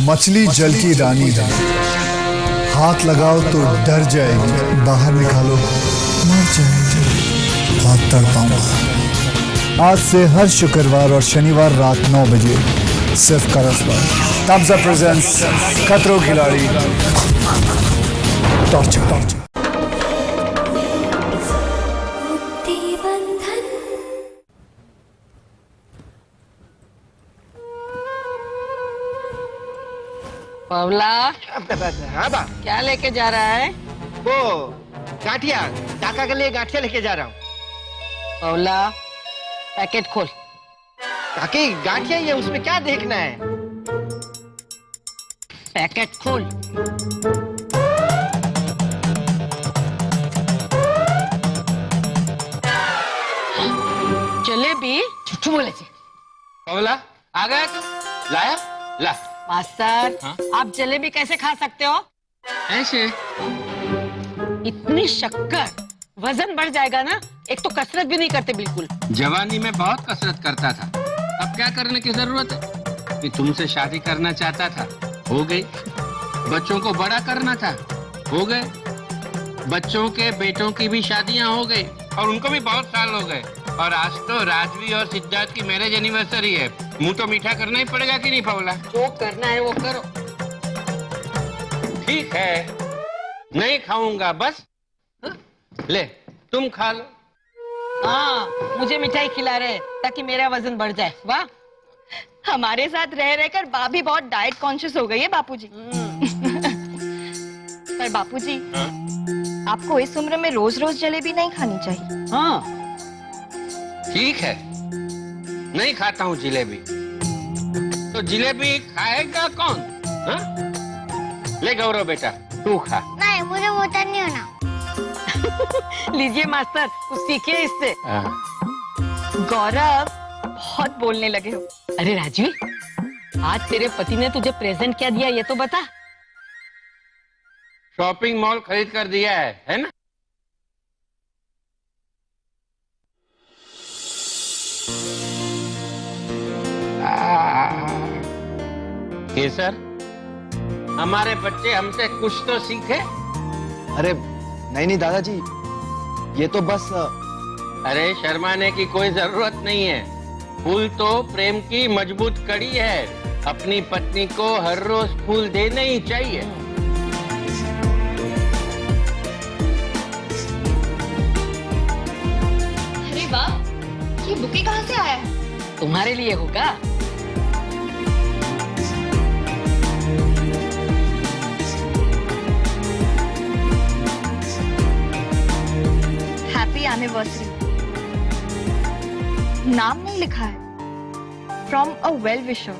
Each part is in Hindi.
मछली जल की रानी है, हाथ लगाओ तो डर जाएगी, बाहर निकालो मर जाएगी। बहुत तड़पाऊंगा। आज से हर शुक्रवार और शनिवार रात 9 बजे सिर्फ करस पर थम्स अप प्रेजेंट्स खतरों खिलाड़ी टॉर्चर। पवला, हाँ बा, क्या लेके जा रहा है? वो गांठिया, काका के लिए गांठिया लेके जा रहा हूँ। पवला, पैकेट खोल। काकी गांठिया ये उसमें क्या देखना है? पैकेट खोल। जलेबी झूठू बोले थे। पवला आ गया तू? लाया? ला। मास्टर, हाँ? आप जलेबी कैसे खा सकते हो? ऐसे? इतनी शक्कर, वजन बढ़ जाएगा ना। एक तो कसरत भी नहीं करते बिल्कुल। जवानी में बहुत कसरत करता था, अब क्या करने की जरूरत है? कि तुमसे शादी करना चाहता था, हो गई। बच्चों को बड़ा करना था, हो गए। बच्चों के बेटों की भी शादियां हो गई और उनको भी बहुत साल हो गए। और आज तो राजवी और सिद्धार्थ की मैरिज एनिवर्सरी है। मुंह तो मीठा करना ही पड़ेगा कि नहीं पवला? जो करना है वो करो। ठीक है, नहीं खाऊंगा बस। ले तुम खा लो। हाँ, मुझे मिठाई खिला रहे ताकि मेरा वजन बढ़ जाए। वाह, हमारे साथ रह रहकर बा भी बहुत डाइट कॉन्शियस हो गई है बापूजी। पर बापूजी, आपको इस उम्र में रोज रोज जलेबी नहीं खानी चाहिए। हाँ ठीक है, नहीं खाता हूँ जिलेबी। तो जिलेबी खाएगा कौन? हा? ले गौरव बेटा, तू खा। नहीं, मुझे मोटा नहीं होना। लीजिए मास्टर, कुछ सीखिए इससे। गौरव, बहुत बोलने लगे हो। अरे राजवी, आज तेरे पति ने तुझे प्रेजेंट क्या दिया ये तो बता। शॉपिंग मॉल खरीद कर दिया है ना? केसर, हमारे बच्चे हमसे कुछ तो सीखे। अरे नहीं दादाजी, ये तो बस। अरे शर्माने की कोई जरूरत नहीं है। फूल तो प्रेम की मजबूत कड़ी है। अपनी पत्नी को हर रोज फूल देने ही चाहिए। अरे वाह, ये बुके कहाँ से आया है? तुम्हारे लिए होगा। Happy anniversary. नाम नहीं लिखा है। From a well wisher.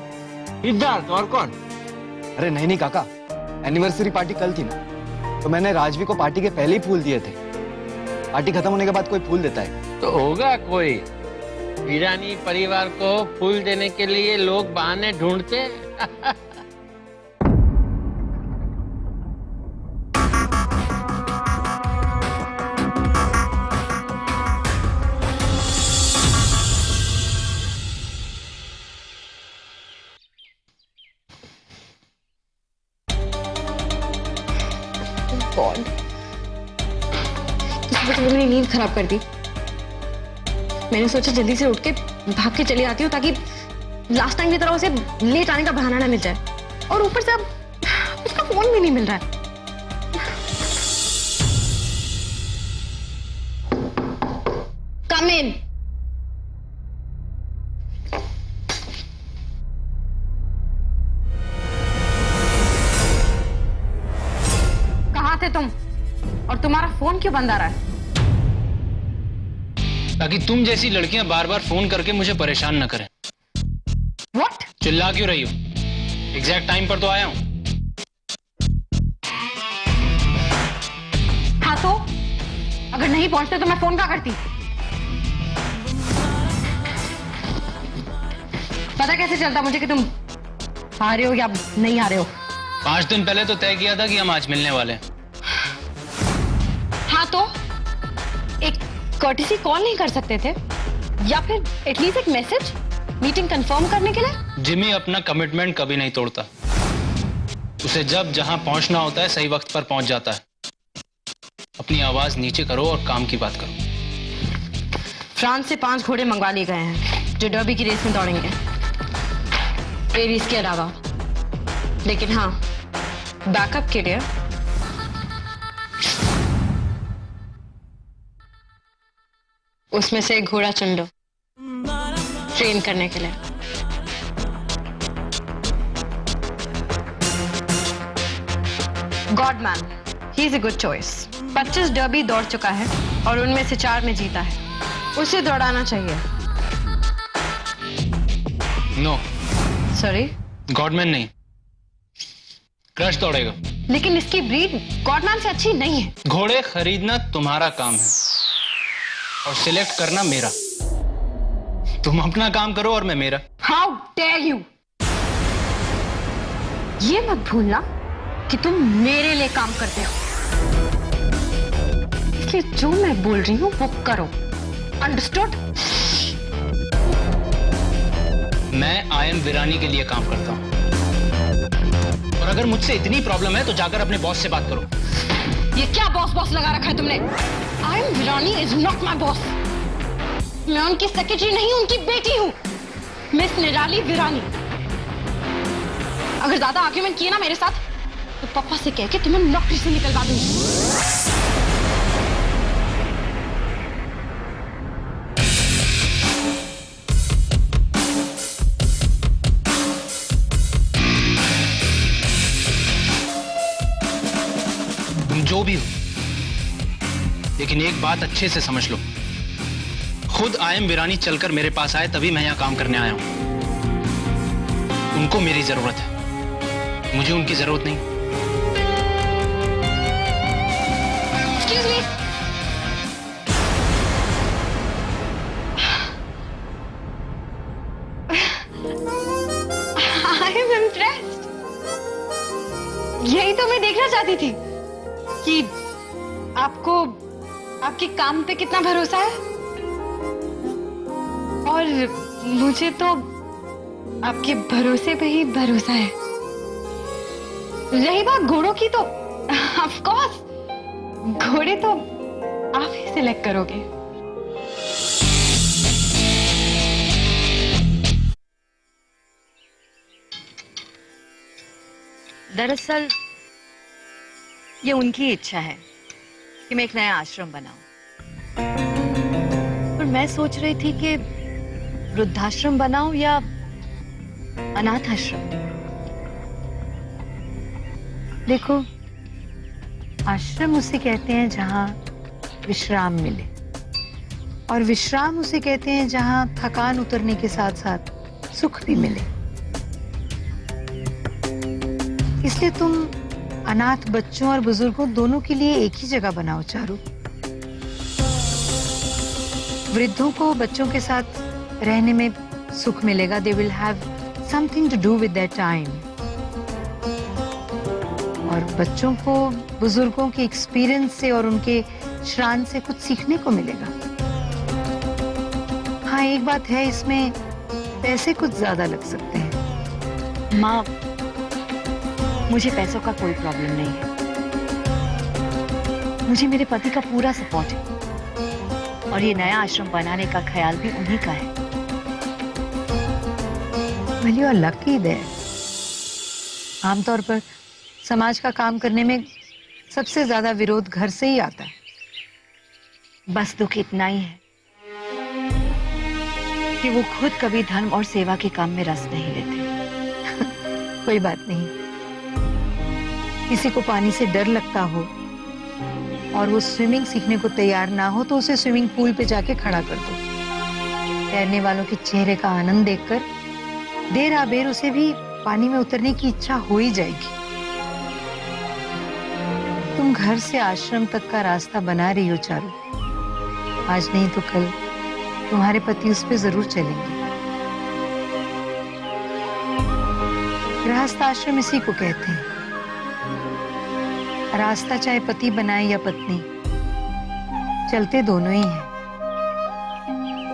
Siddharth और कौन? अरे नहीं काका, एनिवर्सरी पार्टी कल थी ना, तो मैंने राजवी को पार्टी के पहले ही फूल दिए थे। पार्टी खत्म होने के बाद कोई फूल देता है तो होगा कोई। ईरानी परिवार को फूल देने के लिए लोग बहाने ढूंढते। गॉड, मेरी नींद खराब कर दी। मैंने सोचा जल्दी से उठ के भाग के चली आती हूँ ताकि लास्ट टाइम की तरह उसे लेट आने का बहाना ना मिल जाए। और ऊपर से अब उसका फोन भी नहीं मिल रहा है। कम इन। कहाँ थे तुम? और तुम्हारा फोन क्यों बंद आ रहा है? ताकि तुम जैसी लड़कियां बार बार फोन करके मुझे परेशान न करें। What? चिल्ला क्यों रही हो? एग्जैक्ट टाइम पर तो आया हूं। हाँ तो अगर नहीं पहुंचते तो मैं फोन क्या करती? पता कैसे चलता मुझे कि तुम आ रहे हो या नहीं आ रहे हो? 5 दिन पहले तो तय किया था कि हम आज मिलने वाले हैं। हाँ तो एक कर्टेसी कॉल नहीं कर सकते थे? या फिर एटलीस्ट एक मैसेज मीटिंग कंफर्म करने के लिए? जिमी अपना कमिटमेंट कभी नहीं तोड़ता। उसे जब जहां पहुंचना होता है सही वक्त पर पहुंच जाता है। अपनी आवाज नीचे करो और काम की बात करो। फ्रांस से 5 घोड़े मंगवा लिए गए हैं जो डर्बी की रेस में दौड़ेंगे, एरीज के अलावा। लेकिन हाँ, बैकअप के लिए उसमें से एक घोड़ा चुन लो ट्रेन करने के लिए। Godman, he is a good choice. 25 derby दौड़ चुका है और उनमें से 4 में जीता है। उसे दौड़ाना चाहिए। नो, सॉरी, गॉडमैन नहीं, क्रश दौड़ेगा। लेकिन इसकी ब्रीड गॉडमैन से अच्छी नहीं है। घोड़े खरीदना तुम्हारा काम है और सिलेक्ट करना मेरा। तुम अपना काम करो और मैं मेरा। How dare you! ये मत भूलना कि तुम मेरे लिए काम करते हो, इसलिए जो मैं बोल रही हूं वो करो। अंडरस्टूड? मैं आई एम वीरानी के लिए काम करता हूं और अगर मुझसे इतनी प्रॉब्लम है तो जाकर अपने बॉस से बात करो। ये क्या बॉस बॉस लगा रखा है तुमने? I am Virani is not my boss. मैं उनकी सेक्रेटरी नहीं, उनकी बेटी हूं, मिस निराली वीरानी। अगर ज्यादा आर्ग्यूमेंट किए ना मेरे साथ तो पापा से कह के तुम्हें नौकरी से निकलवा दूंगी। तुम जो भी हो, लेकिन एक बात अच्छे से समझ लो, खुद आई एम वीरानी चलकर मेरे पास आए तभी मैं यहां काम करने आया हूं। उनको मेरी जरूरत है, मुझे उनकी जरूरत नहीं। Excuse me. I am impressed. यही तो मैं देखना चाहती थी कि आपको आपके काम पे कितना भरोसा है, और मुझे तो आपके भरोसे पे ही भरोसा है। रही बात घोड़ों की, तो ऑफ कोर्स घोड़े तो आप ही सिलेक्ट करोगे। दरअसल ये उनकी इच्छा है कि मैं एक नया आश्रम बनाऊं, और मैं सोच रही थी कि वृद्धाश्रम बनाऊं या अनाथ आश्रम। देखो, आश्रम उसे कहते हैं जहां विश्राम मिले, और विश्राम उसे कहते हैं जहां थकान उतरने के साथ साथ सुख भी मिले। इसलिए तुम अनाथ बच्चों और बुजुर्गों दोनों के लिए एक ही जगह बनाओ चारू। वृद्धों को बच्चों के साथ रहने में सुख मिलेगा। They will have something to do with their time. और बच्चों को बुजुर्गों के एक्सपीरियंस से और उनके श्रान से कुछ सीखने को मिलेगा। हाँ, एक बात है, इसमें पैसे कुछ ज्यादा लग सकते हैं। माँ, मुझे पैसों का कोई प्रॉब्लम नहीं है। मुझे मेरे पति का पूरा सपोर्ट है, और ये नया आश्रम बनाने का ख्याल भी उन्हीं का है। Well, you are lucky there. आमतौर पर समाज का काम करने में सबसे ज्यादा विरोध घर से ही आता है। बस दुख इतना ही है कि वो खुद कभी धर्म और सेवा के काम में रस नहीं लेते। कोई बात नहीं, किसी को पानी से डर लगता हो और वो स्विमिंग सीखने को तैयार ना हो तो उसे स्विमिंग पूल पे जाके खड़ा कर दो। तैरने वालों के चेहरे का आनंद देखकर देर आबेर उसे भी पानी में उतरने की इच्छा हो ही जाएगी। तुम घर से आश्रम तक का रास्ता बना रही हो चारू। आज नहीं तो कल तुम्हारे पति उस पे जरूर चलेंगे। गृहस्थ आश्रम इसी को कहते हैं। रास्ता चाहे पति बनाए या पत्नी, चलते दोनों ही हैं।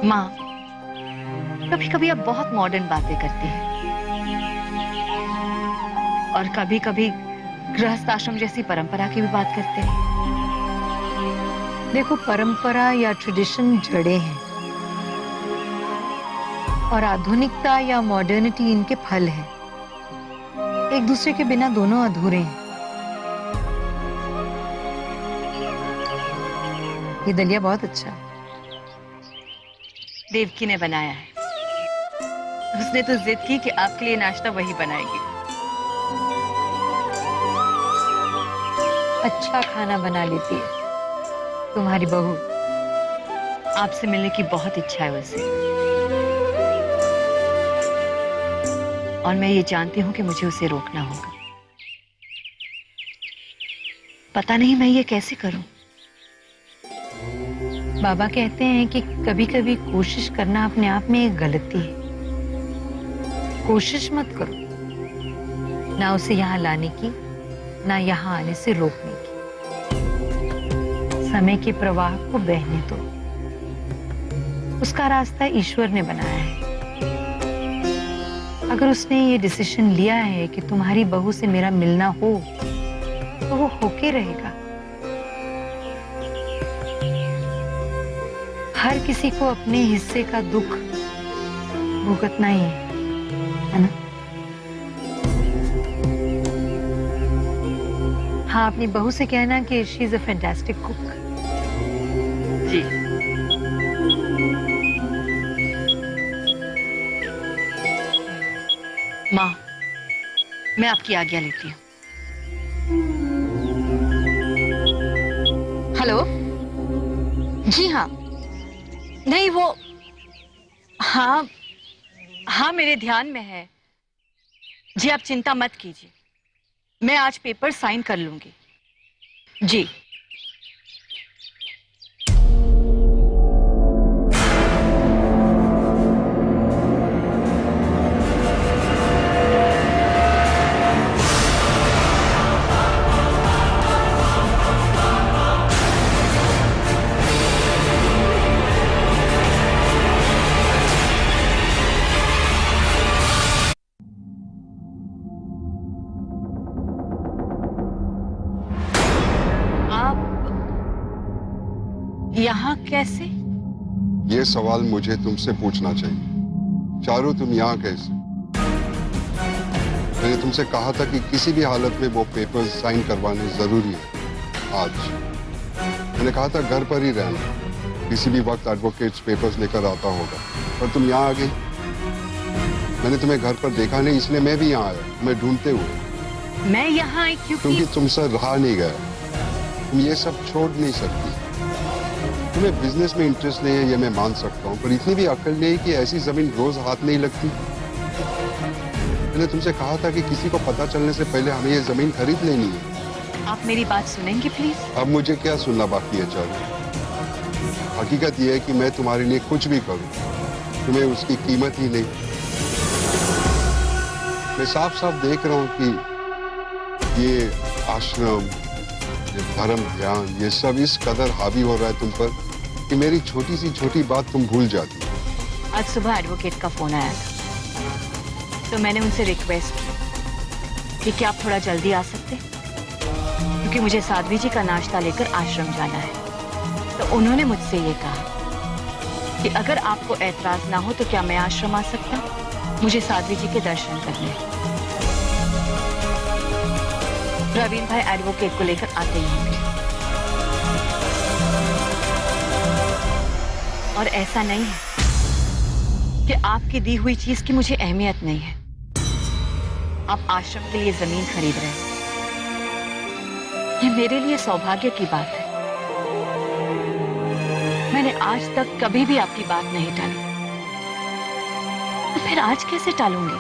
माँ, कभी कभी आप बहुत मॉडर्न बातें करती हैं, और कभी कभी गृहस्थ आश्रम जैसी परंपरा की भी बात करते हैं। देखो, परंपरा या ट्रेडिशन जड़े हैं और आधुनिकता या मॉडर्निटी इनके फल हैं। एक दूसरे के बिना दोनों अधूरे हैं। ये दलिया बहुत अच्छा है, देवकी ने बनाया है। उसने तो जिद की कि आपके लिए नाश्ता वही बनाएगी। अच्छा खाना बना लेती है तुम्हारी बहू। आपसे मिलने की बहुत इच्छा है उसे, और मैं ये जानती हूं कि मुझे उसे रोकना होगा। पता नहीं मैं ये कैसे करूं। बाबा कहते हैं कि कभी कभी कोशिश करना अपने आप में एक गलती है। कोशिश मत करो, ना उसे यहां लाने की, ना यहां आने से रोकने की। समय के प्रवाह को बहने दो। उसका रास्ता ईश्वर ने बनाया है। अगर उसने ये डिसीजन लिया है कि तुम्हारी बहू से मेरा मिलना हो, तो वो होके रहेगा। हर किसी को अपने हिस्से का दुख भुगतना ही है ना? हाँ, अपनी बहू से कहना कि she is a fantastic cook. जी। माँ, मैं आपकी आज्ञा लेती हूँ। हेलो। जी हाँ। नहीं, वो हाँ हाँ मेरे ध्यान में है जी। आप चिंता मत कीजिए, मैं आज पेपर साइन कर लूंगी जी। यहाँ कैसे? ये सवाल मुझे तुमसे पूछना चाहिए। चारू, तुम यहाँ कैसे? मैंने तुमसे कहा था कि किसी भी हालत में वो पेपर्स साइन करवाने जरूरी है। आज मैंने कहा था घर पर ही रहना, किसी भी वक्त एडवोकेट्स पेपर्स लेकर आता होगा, पर तुम यहाँ आ गई। मैंने तुम्हें घर पर देखा नहीं, इसलिए मैं भी यहाँ आया, तुम्हें ढूंढते हुए। मैं यहाँ आई क्योंकि तुमसे रहा नहीं गया। तुम ये सब छोड़ नहीं सकती। तुम्हें बिजनेस में इंटरेस्ट नहीं है, ये मैं मान सकता हूँ, पर इतनी भी अक्ल नहीं कि ऐसी जमीन रोज हाथ नहीं लगती। मैंने तुमसे कहा था कि किसी को पता चलने से पहले हमें ये जमीन खरीद लेनी है। आप मेरी बात सुनेंगे प्लीज? अब मुझे क्या सुनना बाकी है चारू? हकीकत यह है कि मैं तुम्हारे लिए कुछ भी करूँ, तुम्हें उसकी कीमत ही नहीं। मैं साफ साफ देख रहा हूँ कि ये आश्रम, ये धर्म ध्यान, ये सब इस कदर हावी हो रहा है तुम पर कि मेरी छोटी सी छोटी बात तुम भूल जाती हो। आज सुबह एडवोकेट का फोन आया था, तो मैंने उनसे रिक्वेस्ट की कि आप थोड़ा जल्दी आ सकते, क्योंकि मुझे साध्वी जी का नाश्ता लेकर आश्रम जाना है। तो उन्होंने मुझसे ये कहा कि अगर आपको ऐतराज ना हो तो क्या मैं आश्रम आ सकता हूँ, मुझे साध्वी जी के दर्शन करने। प्रवीण भाई एडवोकेट को लेकर आते ही होंगे। और ऐसा नहीं है कि आपकी दी हुई चीज की मुझे अहमियत नहीं है। आप आश्रम के लिए जमीन खरीद रहे हैं, ये मेरे लिए सौभाग्य की बात है। मैंने आज तक कभी भी आपकी बात नहीं टाली, तो फिर आज कैसे टालूंगी?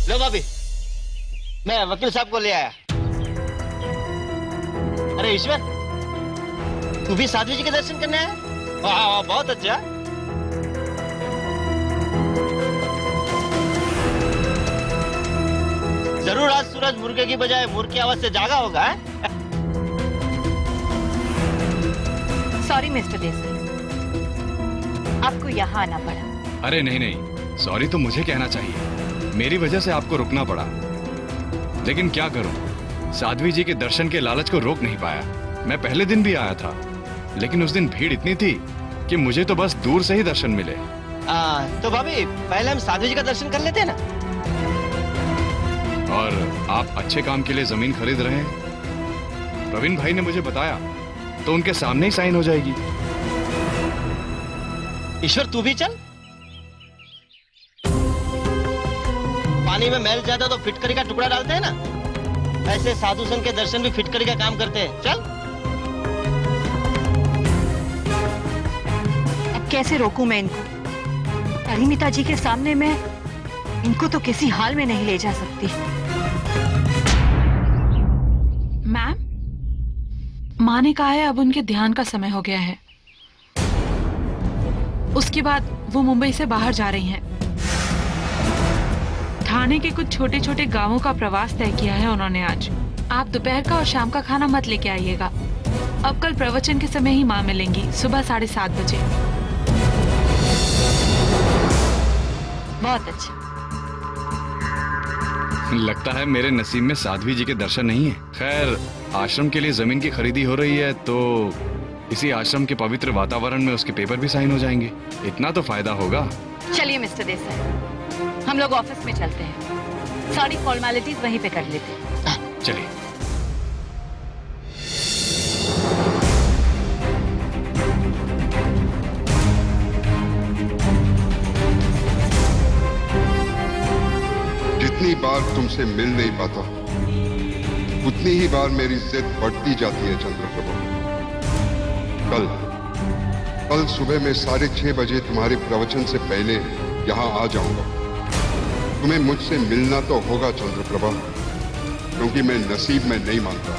लो भाभी, मैं वकील साहब को ले आया। अरे ईश्वर, तू भी साध्वी जी के दर्शन करने आया? वाह, बहुत अच्छा। जरूर आज सूरज मुर्गे की बजाय मुर्ग की आवाज से जागा होगा। सॉरी मिस्टर देसाई, आपको यहाँ आना पड़ा। अरे नहीं नहीं, सॉरी तो मुझे कहना चाहिए, मेरी वजह से आपको रुकना पड़ा। लेकिन क्या करूं, साध्वी जी के दर्शन के लालच को रोक नहीं पाया। मैं पहले दिन भी आया था, लेकिन उस दिन भीड़ इतनी थी कि मुझे तो बस दूर से ही दर्शन मिले। तो भाभी पहले हम साध्वी जी का दर्शन कर लेते हैं ना। और आप अच्छे काम के लिए जमीन खरीद रहे हैं, प्रवीण भाई ने मुझे बताया, तो उनके सामने ही साइन हो जाएगी। ईश्वर तू भी चल। पानी में मैल ज्यादा तो फिटकरी का टुकड़ा डालते हैं ना, ऐसे साधु संत के दर्शन भी फिटकरी का काम करते हैं। चल। अब कैसे रोकूं मैं इनको? परिणीता जी के सामने मैं इनको तो किसी हाल में नहीं ले जा सकती। मैम, माँ ने कहा है अब उनके ध्यान का समय हो गया है। उसके बाद वो मुंबई से बाहर जा रही हैं। ठाणे के कुछ छोटे छोटे गांवों का प्रवास तय किया है उन्होंने आज। आप दोपहर का और शाम का खाना मत लेके आइएगा। अब कल प्रवचन के समय ही माँ मिलेंगी, सुबह 7:30 बजे। बहुत अच्छा। लगता है मेरे नसीब में साध्वी जी के दर्शन नहीं है। खैर, आश्रम के लिए जमीन की खरीदी हो रही है, तो इसी आश्रम के पवित्र वातावरण में उसके पेपर भी साइन हो जाएंगे। इतना तो फायदा होगा। चलिए मिस्टर देसाई, हम लोग ऑफिस में चलते हैं। सारी फॉर्मेलिटीज वहीं पे कर लेते हैं। चलिए। जितनी बार तुमसे मिल नहीं पाता, उतनी ही बार मेरी जिद बढ़ती जाती है चंद्रप्रभा। कल सुबह मैं 6:30 बजे तुम्हारे प्रवचन से पहले यहाँ आ जाऊंगा। तुम्हें मुझसे मिलना तो होगा चंद्रप्रभा, क्योंकि मैं नसीब में नहीं मानता।